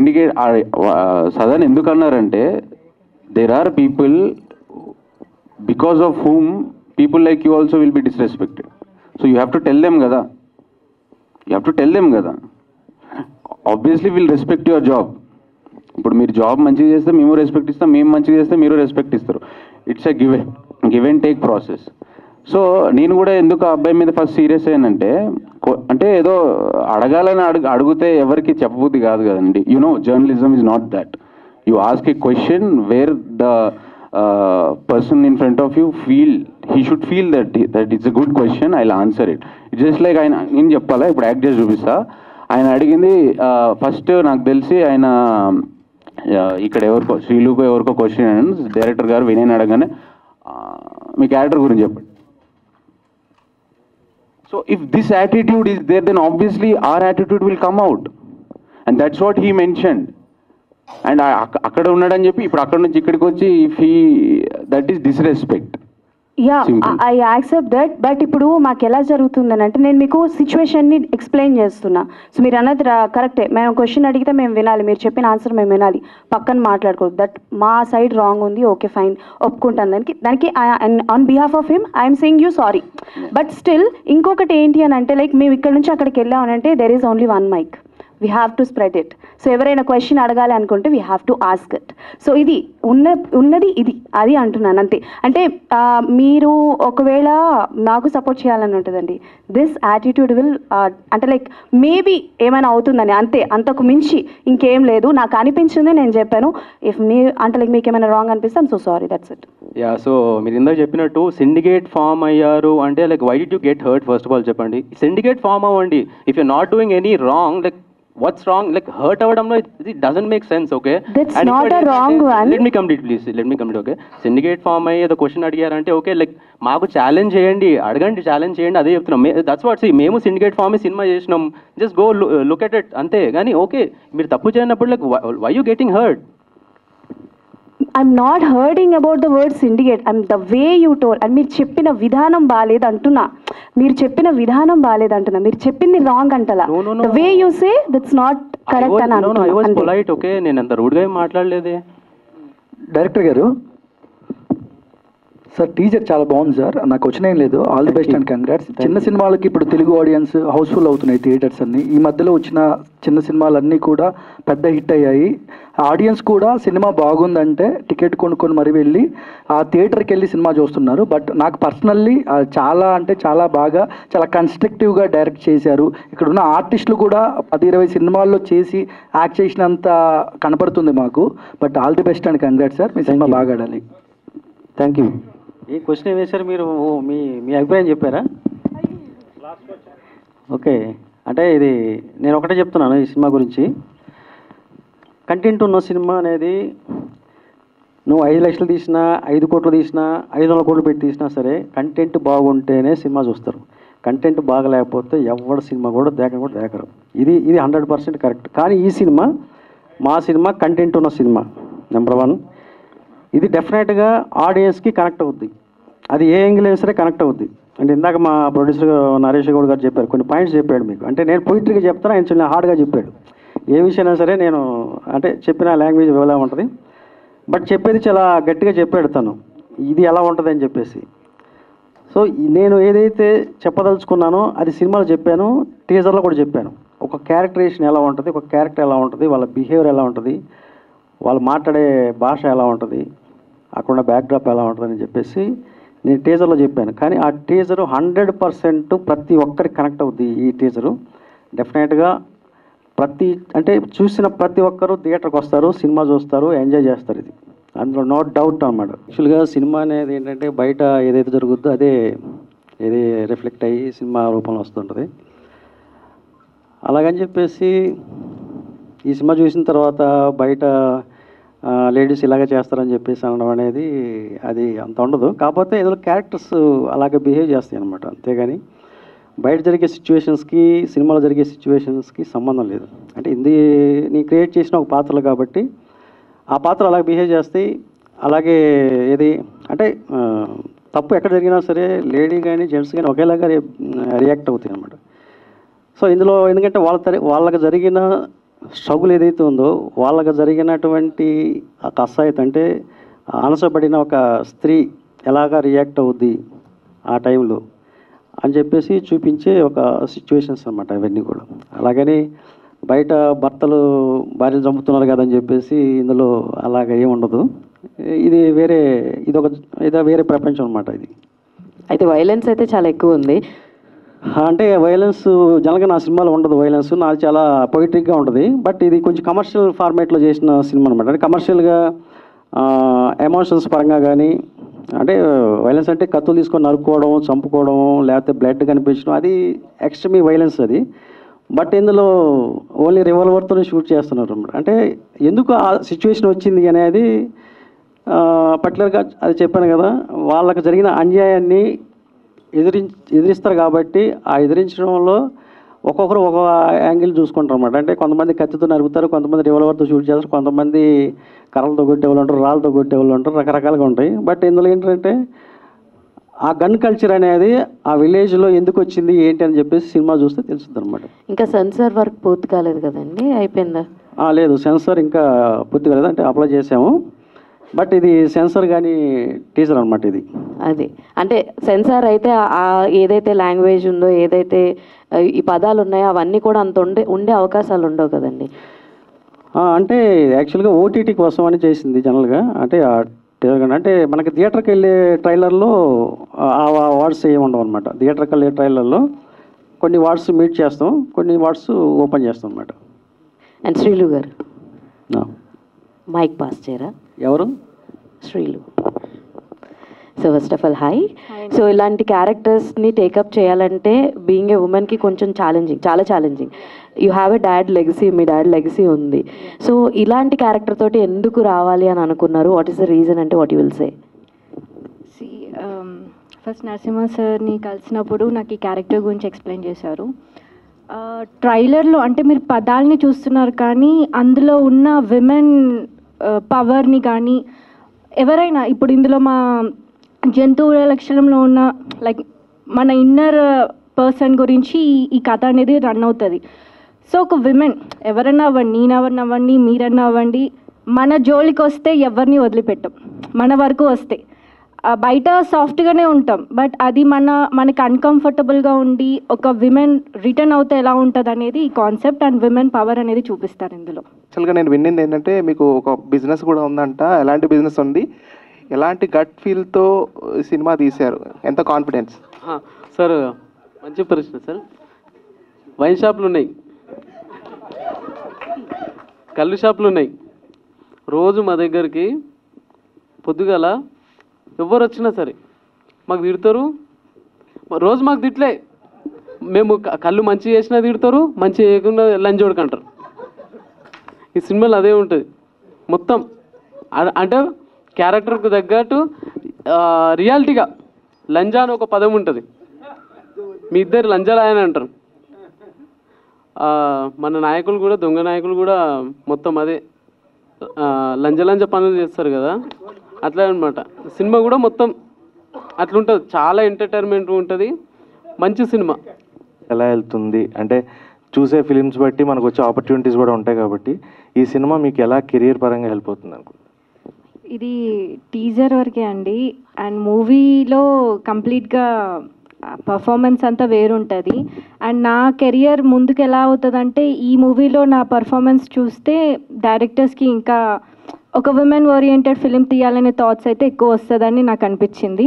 Syndicate Sadan ఎందుకు అన్నారంటే there are people because of whom people like you also will be disrespected. So you have to tell them కదా, obviously will respect your job. ఇప్పుడు మీరు job మంచిగా చేస్తే మేము respect ఇస్తాం, మేము మంచిగా చేస్తే మీరు రెస్పెక్ట్ ఇస్తారు. It's a give and take process. So నేను కూడా ఎందుకు ఆ అబ్బాయి మీద ఫస్ట్ సీరియస్ అయ్యానంటే, అంటే ఏదో అడగాలని అడిగితే ఎవరికి చెప్పబుద్ధి కాదు కదండి. Journalism is not that. You ask a question where the person in front of you he should feel that it's a good question, I'll answer it. It's just like ఆయన నేను చెప్పాలా, ఇప్పుడు యాక్ట్ చేసి చూపిస్తా. ఆయన అడిగింది ఫస్ట్ నాకు తెలిసి ఆయన ఇక్కడ ఎవరికో శ్రీలుకు ఎవరికో క్వశ్చన్ డైరెక్టర్ గారు వినయ్ అడగానే మీ క్యారెక్టర్ గురించి చెప్పండి. So if this attitude is there then obviously our attitude will come out and that's what he mentioned. అండ్ అక్కడ ఉన్నాడని చెప్పి ఇప్పుడు అక్కడ నుంచి ఇక్కడికి వచ్చి if he that is disrespect. Yeah I accept that. But ఇప్పుడు మాకు ఎలా జరుగుతుందని అంటే నేను మీకు సిచ్యువేషన్ని ఎక్స్ప్లెయిన్ చేస్తున్నా. సో మీరు అన్నది కరెక్టే, మేము క్వశ్చన్ అడిగితే మేము వినాలి, మీరు చెప్పిన ఆన్సర్ మేము వినాలి, పక్కన మాట్లాడుకోవద్దు. దట్ మా సైడ్ రాంగ్ ఉంది, ఓకే ఫైన్ ఒప్పుకుంటాను. దానికి on behalf of him I'm saying you sorry. But still ఇంకొకటి ఏంటి అని అంటే లైక్ మేము ఇక్కడ నుంచి అక్కడికి వెళ్ళామనంటే there is only one mic, we have to spread it. So ఎవరైనా క్వశ్చన్ అడగాలి అనుకుంటే we have to ask it. So ఇది ఉన్నది ఇది అది అంటున్నాను అంతే. అంటే మీరు ఒకవేళ నాకు సపోర్ట్ చేయాలని ఉంటుందండి, దిస్ యాటిట్యూడ్ విల్ అంటే లైక్ మేబీ ఏమైనా అవుతుందని అంతే, అంతకు మించి ఇంకేం లేదు. నాకు అనిపించింది నేను చెప్పాను. ఇఫ్ మీ అంటే లైక్ మీకు ఏమైనా రాంగ్ అనిపిస్తే I'm so sorry, that's it. Yeah, so మీరు ఇందాక చెప్పినట్టు సిండికేట్ ఫామ్ అయ్యారు అంటే like why did you get hurt? First of all చెప్పండి. సిండికేట్ ఫామ్ అవ్వండి. If you not doing any wrong, like what's wrong? Like hurt avadamlo it doesn't make sense. Okay, that's and not a wrong one. Let me complete please, let me complete. Okay, syndicate form ayi the question adigarante okay, like maaku challenge cheyandi, adagandi challenge cheyandi ade cheptunam. That's what, see memu syndicate form e cinema chesnam, just go look at it ante gaani. Okay, meer tappu cheyanappudu like why you getting hurt? I'm not hurting about the word syndicate. I'm the way you told. And మీరు చెప్పిన విధానం బాలేదు అంటున్నా, మీరు చెప్పింది wrong అంటలా. The way you say that's not correct అని అంటున్నా. I was polite. Okay, నేను అంత రూడ్ గా మాట్లాడలేదే. డైరెక్టర్ గారు సార్, టీజర్ చాలా బాగుంది సార్, నాకు వచ్చిన ఏం లేదు. All the best and congrats. చిన్న సినిమాలకి ఇప్పుడు తెలుగు ఆడియన్స్ హౌస్ఫుల్ అవుతున్నాయి థియేటర్స్ అన్ని. ఈ మధ్యలో వచ్చిన చిన్న సినిమాలన్నీ కూడా పెద్ద హిట్ అయ్యాయి. ఆడియన్స్ కూడా సినిమా బాగుందంటే టికెట్ కొనుక్కొని మరి వెళ్ళి ఆ థియేటర్కి వెళ్ళి సినిమా చూస్తున్నారు. బట్ నాకు పర్సనల్లీ చాలా అంటే చాలా బాగా, చాలా కన్స్ట్రక్టివ్గా డైరెక్ట్ చేశారు. ఇక్కడ ఉన్న ఆర్టిస్టులు కూడా 10-20 సినిమాల్లో చేసి యాక్ట్ చేసినంత కనపడుతుంది మాకు. But all the best and congrats sir, me cinema బాగా ఆడాలి. Thank you. ఏ క్వశ్చన్ వేశారు మీరు? మీ అభిప్రాయం చెప్పారా? ఓకే, అంటే ఇది నేను ఒకటే చెప్తున్నాను ఈ సినిమా గురించి. కంటెంట్ ఉన్న సినిమా అనేది నువ్వు 5 లక్షలు తీసినా, 5 కోట్లు తీసినా, 500 కోట్లు పెట్టి తీసినా సరే కంటెంట్ బాగుంటేనే సినిమా చూస్తారు. కంటెంట్ బాగలేకపోతే ఎవరి సినిమా కూడా దేకరు. ఇది 100% కరెక్ట్. కానీ ఈ సినిమా మా సినిమా కంటెంట్ ఉన్న సినిమా నెంబర్ 1. ఇది డెఫినెట్గా ఆడియన్స్కి కనెక్ట్ అవుద్ది. అది ఏ యాంగిల్ అయినా సరే కనెక్ట్ అవుద్ది. అంటే ఇందాక మా ప్రొడ్యూసర్ నరేష్ గౌడ్ గారు చెప్పారు, కొన్ని పాయింట్స్ చెప్పాడు మీకు. అంటే నేను పొయిటరీగా చెప్తాను, ఆయన చాలా హార్డ్గా చెప్పాడు. ఏ విషయమైనా సరే నేను అంటే చెప్పిన లాంగ్వేజ్ ఎలా ఉంటుంది, బట్ చెప్పేది చాలా గట్టిగా చెప్పాడు తను, ఇది ఎలా ఉంటుంది అని చెప్పేసి. సో నేను ఏదైతే చెప్పదలుచుకున్నానో అది సినిమాలో చెప్పాను, టీజర్లో కూడా చెప్పాను. ఒక క్యారెక్టరేషన్ ఎలా ఉంటుంది, ఒక క్యారెక్టర్ ఎలా ఉంటుంది, వాళ్ళ బిహేవియర్ ఎలా ఉంటుంది, వాళ్ళు మాట్లాడే భాష ఎలా ఉంటుంది, అక్కడ బ్యాక్డ్రాప్ ఎలా ఉంటుందని చెప్పేసి నేను టీజర్లో చెప్పాను. కానీ ఆ టీజరు 100% ప్రతి ఒక్కరికి కనెక్ట్ అవుద్ది. ఈ టీజరు డెఫినెట్గా అంటే చూసిన ప్రతి ఒక్కరు థియేటర్కి వస్తారు, సినిమా చూస్తారు, ఎంజాయ్ చేస్తారు. ఇది అందులో నో డౌట్ అన్నమాట. యాక్చువల్గా సినిమా అనేది ఏంటంటే బయట ఏదైతే జరుగుద్దో అదే ఏది రిఫ్లెక్ట్ అయ్యి సినిమా రూపంలో వస్తుంటుంది. అలాగని చెప్పేసి ఈ సినిమా చూసిన తర్వాత బయట లేడీస్ ఇలాగే చేస్తారని చెప్పేసి అనడం అనేది అది అంత ఉండదు. కాకపోతే ఏదో క్యారెక్టర్స్ అలాగే బిహేవ్ చేస్తాయి అనమాట, అంతేగాని బయట జరిగే సిచ్యువేషన్స్కి సినిమాలో జరిగే సిచ్యువేషన్స్కి సంబంధం లేదు. అంటే నీ క్రియేట్ చేసిన ఒక పాత్రలు కాబట్టి ఆ పాత్ర అలాగే బిహేవ్ చేస్తాయి. అలాగే ఏది అంటే తప్పు ఎక్కడ జరిగినా సరే లేడీ కానీ జెంట్స్ కానీ ఒకేలాగా రియాక్ట్ అవుతాయి అనమాట. సో ఇందులో ఎందుకంటే వాళ్ళకి జరిగిన స్ట్రగుల్ ఏదైతే ఉందో వాళ్ళకి జరిగినటువంటి ఆ కసాయిత అంటే అనసపడిన ఒక స్త్రీ ఎలాగా రియాక్ట్ అవుద్ది ఆ టైంలో అని చెప్పేసి చూపించే ఒక సిచ్యువేషన్స్ అన్నమాట ఇవన్నీ కూడా. అలాగని బయట భర్తలు భార్యలు చంపుతున్నారు కదని చెప్పేసి ఇందులో అలాగ ఏమి ఉండదు. ఇది వేరే ప్రపంచం అన్నమాట ఇది. అయితే వైలెన్స్ అయితే చాలా ఎక్కువ ఉంది. అంటే వైలెన్స్ జనరల్గా నా సినిమాలో ఉండదు. వైలెన్స్ నాది చాలా పొయిట్రిక్గా ఉంటుంది. బట్ ఇది కొంచెం కమర్షియల్ ఫార్మేట్లో చేసిన సినిమా అనమాట. అంటే కమర్షియల్గా ఎమోషన్స్ పరంగా కానీ, అంటే వైలెన్స్ అంటే కత్తులు తీసుకొని నరుక్కోవడం, చంపుకోవడం, లేకపోతే బ్లడ్ కనిపించడం, అది ఎక్స్ట్రీమ్ వైలెన్స్ అది. బట్ ఇందులో ఓన్లీ రివాల్వర్తోనే షూట్ చేస్తున్నారు అనమాట. అంటే ఎందుకు ఆ సిచ్యువేషన్ వచ్చింది అనేది పర్టికులర్గా అది చెప్పాను కదా, వాళ్ళకి జరిగిన అన్యాయాన్ని ఎదిరిస్తారు కాబట్టి ఆ ఎదిరించడంలో ఒక్కొక్కరు ఒక యాంగిల్ చూసుకుంటారు అనమాట. అంటే కొంతమంది కత్తితో నరుకుతారు, కొంతమంది రివాల్వర్తో షూట్ చేస్తారు, కొంతమంది కర్రలతో కొట్టేవాళ్ళు ఉంటారు, రాళ్ళతో కొట్టేవాళ్ళు ఉంటారు, రకరకాలుగా ఉంటాయి. బట్ ఇందులో ఏంటంటే ఆ గన్ కల్చర్ అనేది ఆ విలేజ్లో ఎందుకు వచ్చింది ఏంటి అని చెప్పేసి సినిమా చూస్తే తెలుస్తుంది అనమాట. ఇంకా సెన్సార్ వర్క్ పూర్తి కాలేదు కదండి, అయిపోయిందా? లేదు, సెన్సార్ ఇంకా పూర్తి కాలేదు. అంటే అప్లై చేసాము, బట్ ఇది సెన్సార్ కానీ టీజర్ అనమాట ఇది. అది అంటే సెన్సార్ అయితే ఏదైతే లాంగ్వేజ్ ఉందో, ఏదైతే ఈ పదాలు ఉన్నాయో అవన్నీ కూడా అంత ఉండే అవకాశాలు ఉండవు కదండి. అంటే యాక్చువల్గా ఓటీటీ కోసం అని చేసింది జనరల్గా. అంటే మనకి థియేటర్కి వెళ్ళే ట్రైలర్లో ఆ వర్డ్స్ ఏమి ఉండవు అనమాట. థియేటర్కి వెళ్ళే ట్రైలర్లో కొన్ని వర్డ్స్ మీట్ చేస్తాం, కొన్ని వర్డ్స్ ఓపెన్ చేస్తాం అనమాట. అండ్ శ్రీలు గారు మైక్ పాస్ చేయరా? ఎవరు? Srilu. So first of all hi. So ఇలాంటి క్యారెక్టర్స్ని టేకప్ చేయాలంటే బీయింగ్ ఏ ఉమెన్కి కొంచెం ఛాలెంజింగ్, చాలా challenging. You have a dad legacy, me dad legacy ఉంది. సో ఇలాంటి క్యారెక్టర్ తోటి ఎందుకు రావాలి అని అనుకున్నారు? వాట్ ఈస్ ద రీజన్ అంటే what you will say? First Narasimha సార్ని కలిసినప్పుడు నాకు ఈ క్యారెక్టర్ గురించి ఎక్స్ప్లెయిన్ చేశారు. ట్రైలర్లో అంటే మీరు పదాలని చూస్తున్నారు కానీ అందులో ఉన్న విమెన్ పవర్ని కానీ ఎవరైనా ఇప్పుడు ఇందులో మా జంతువుల లక్షణంలో ఉన్న లైక్ మన ఇన్నర్ పర్సన్ గురించి ఈ కథ అనేది రన్ అవుతుంది. సో ఒక విమెన్ ఎవరన్నా అవ్వండి, నేనెవరిని అవ్వండి, మీరన్నా అవ్వండి, మన జోలికి వస్తే ఎవరిని వదిలిపెట్టాం. మన వరకు వస్తే బయట సాఫ్ట్గానే ఉంటాం, బట్ అది మనకి అన్కంఫర్టబుల్గా ఉండి ఒక విమెన్ రిటర్న్ అవుతే ఎలా ఉంటుంది అనేది ఈ కాన్సెప్ట్ అండ్ విమెన్ పవర్ అనేది చూపిస్తారు ఇందులో. యాక్చువల్గా నేను విన్నింది ఏంటంటే మీకు ఒక బిజినెస్ కూడా ఉందంట. ఎలాంటి బిజినెస్ ఉంది, ఎలాంటి గట్ ఫీల్తో సినిమా తీశారు, ఎంత కాన్ఫిడెన్స్? సార్ మంచి ప్రశ్న సార్. వైన్ షాపులు ఉన్నాయి, కళ్ళు షాపులు ఉన్నాయి. రోజు మా దగ్గరికి పొద్దుగాల ఎవరు వచ్చినా సరే మాకు తిడతారు. రోజు మాకు తిట్లే, మేము కళ్ళు మంచి చేసినా తిడతారు, మంచి చేయకుండా లంజోడుకు అంటారు. ఈ సినిమాలో అదే ఉంటుంది మొత్తం. అంటే క్యారెక్టర్కు తగ్గట్టు రియాలిటీగా లంజా అని ఒక పదం ఉంటుంది. మీ ఇద్దరు లంజాలు ఆయన అంటారు. మన నాయకులు కూడా, దొంగ నాయకులు కూడా మొత్తం అదే లంజ పనులు చేస్తారు కదా, అట్లా అనమాట. సినిమా కూడా మొత్తం అట్లుంటుంది, చాలా ఎంటర్టైన్మెంట్ ఉంటుంది, మంచి సినిమా. ఎలా వెళ్తుంది అంటే చూసే ఫిలిమ్స్ బట్టి మనకు వచ్చే ఆపర్చునిటీస్ కూడా ఉంటాయి కాబట్టి ఈ సినిమా మీకు ఎలా కెరియర్ పరంగా హెల్ప్ అవుతుంది అనుకుంటున్నాను? ఇది టీజర్ వరకే అండి, అండ్ మూవీలో కంప్లీట్గా పర్ఫార్మెన్స్ అంతా వేరుంటుంది. అండ్ నా కెరియర్ ముందుకు ఎలా అవుతుందంటే ఈ మూవీలో నా పర్ఫార్మెన్స్ చూస్తే డైరెక్టర్స్కి ఇంకా ఒక విమెన్ ఓరియంటెడ్ ఫిలిం తీయాలనే థాట్స్ అయితే ఎక్కువ వస్తుందని నాకు అనిపించింది.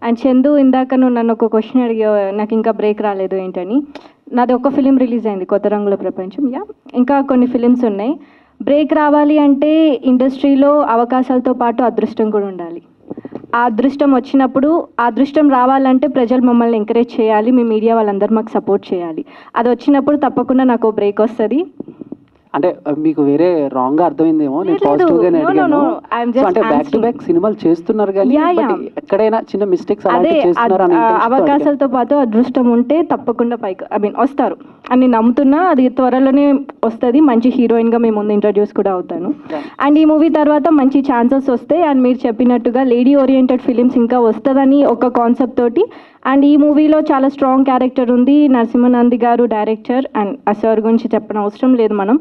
అండ్ చందు, ఇందాక నువ్వు నన్ను ఒక క్వశ్చన్ అడిగావు, నాకు ఇంకా బ్రేక్ రాలేదు ఏంటని. నాది ఒక ఫిలిం రిలీజ్ అయింది, కొత్త రంగుల ప్రపంచం. ఇంకా కొన్ని ఫిలిమ్స్ ఉన్నాయి. బ్రేక్ రావాలి అంటే ఇండస్ట్రీలో అవకాశాలతో పాటు అదృష్టం కూడా ఉండాలి. ఆ అదృష్టం వచ్చినప్పుడు, ఆ అదృష్టం రావాలంటే ప్రజలు మమ్మల్ని ఎంకరేజ్ చేయాలి, మీ మీడియా వాళ్ళందరూ మాకు సపోర్ట్ చేయాలి. అది వచ్చినప్పుడు తప్పకుండా నాకు బ్రేక్ వస్తుంది. అంటే మీకు వేరే రాంగ్ గా అర్థమైందేమో, నేను పాజిటివ్ గానే అడిగాను. అంటే బ్యాక్ టు బ్యాక్ సినిమాలు చేస్తున్నారు కానీ ఎక్కడైనా చిన్న మిస్టేక్స్ అలాంటివి చేస్తున్నారు. అవకాశాలతో పాటు అదృష్టం ఉంటే తప్పకుండా పైకి వస్తారు అని నమ్ముతున్నా. అది త్వరలోనే వస్తుంది. మంచి హీరోయిన్ గా మేము ముందు ఇంట్రడ్యూస్ కూడా అవుతాను. అండ్ ఈ మూవీ తర్వాత మంచి ఛాన్సెస్ వస్తాయి. అండ్ మీరు చెప్పినట్టుగా లేడీ ఓరియంటెడ్ ఫిలిమ్స్ ఇంకా వస్తుందని ఒక కాన్సెప్ట్ తోటి. అండ్ ఈ మూవీలో చాలా స్ట్రాంగ్ క్యారెక్టర్ ఉంది. నరసింహనంది గారు డైరెక్టర్, అండ్ ఆ సార్ గురించి చెప్పిన అవసరం లేదు మనం.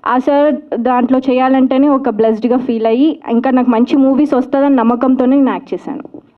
ఆ సార్ దాంట్లో చేయాలంటేనే ఒక బ్లెస్డ్గా ఫీల్ అయ్యి ఇంకా నాకు మంచి మూవీస్ వస్తుందని నమ్మకంతోనే నేను యాక్ట్ చేశాను.